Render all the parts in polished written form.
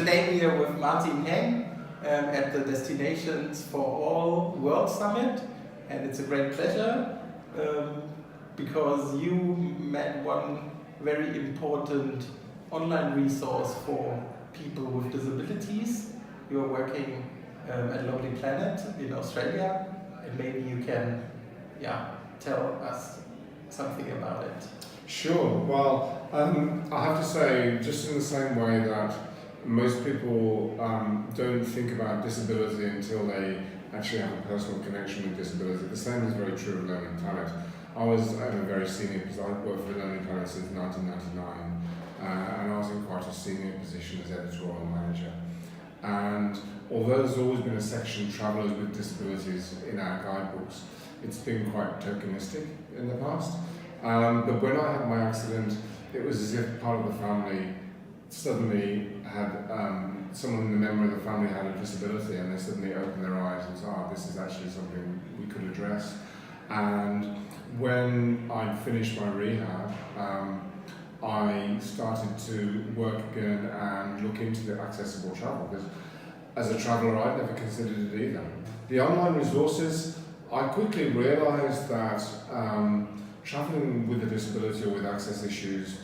today we are with Martin Heng at the Destinations for All World Summit, and it's a great pleasure because you made one very important online resource for people with disabilities. You are working at Lonely Planet in Australia, and maybe you can tell us something about it. Sure. Well, I have to say, just in the same way that most people don't think about disability until they actually have a personal connection with disability, the same is very true of Lonely Planet. I was at a very senior position. I've worked for Lonely Planet since 1999, and I was in quite a senior position as editorial manager. And although there's always been a section, Travellers with Disabilities, in our guidebooks, it's been quite tokenistic in the past. But when I had my accident, it was as if part of the family suddenly had, someone in the member of the family had a disability, and they suddenly opened their eyes and said, this is actually something we could address. And when I finished my rehab, I started to work again and look into the accessible travel, because as a traveller I'd never considered it either. The online resources, I quickly realised that travelling with a disability or with access issues,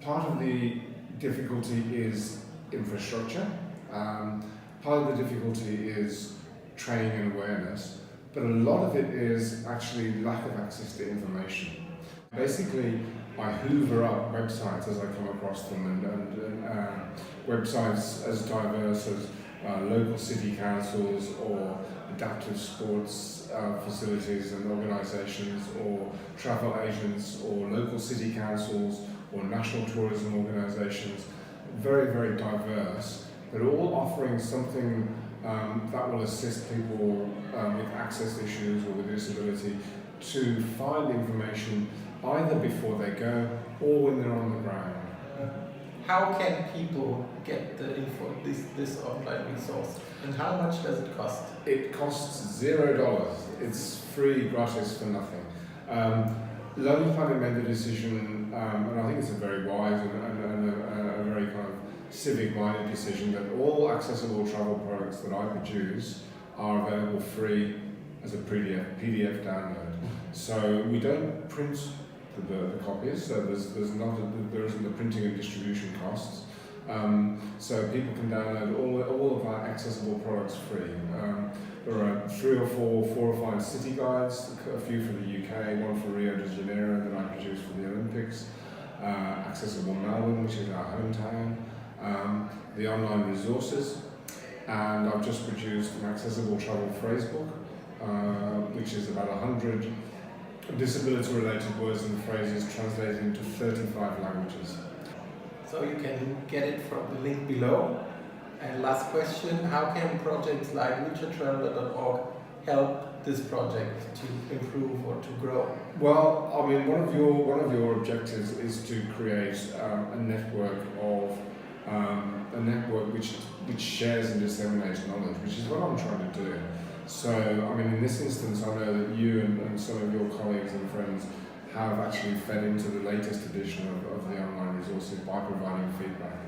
part of the difficulty is infrastructure, part of the difficulty is training and awareness, but a lot of it is actually lack of access to information. Basically, I hoover up websites as I come across them, and websites as diverse as local city councils or adaptive sports facilities and organisations, or travel agents, or local city councils, or national tourism organisations, very, very diverse. They're all offering something that will assist people with access issues or with disability to find information either before they go or when they're on the ground. How can people get the info, this online resource, and how much does it cost? It costs $0. It's free, gratis, for nothing. Lonely Planet made the decision, and I think it's a very wise and a very kind of civic-minded decision, that all accessible travel products that I produce are available free as a PDF download. So we don't print the copies, so there isn't the printing and distribution costs. So people can download all of our accessible products free. There are 3 or 4 or 5 city guides, a few for the UK, one for Rio de Janeiro that I produced for the Olympics, Accessible Melbourne, which is our hometown, the online resources, and I've just produced an accessible travel phrasebook, which is about 100 disability-related words and phrases translated into 35 languages. So you can get it from the link below. And last question, how can projects like wheelchairtraveller.org help this project to improve or to grow? Well, I mean, one of your objectives is to create a network which shares and disseminates knowledge, which is what I'm trying to do. So, I mean, in this instance, I know that you and some of your colleagues and friends have actually fed into the latest edition of the online resources by providing feedback.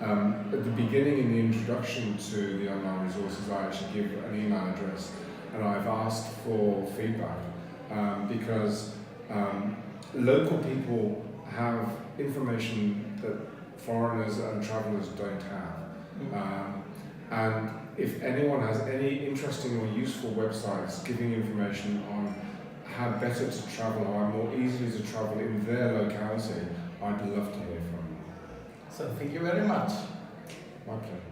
At the beginning, in the introduction to the online resources, I actually give an email address, and I've asked for feedback because local people have information that foreigners and travellers don't have. And if anyone has any interesting or useful websites giving information on how better to travel, how more easily to travel in their locality, I'd love to hear from them. So thank you very much. My pleasure.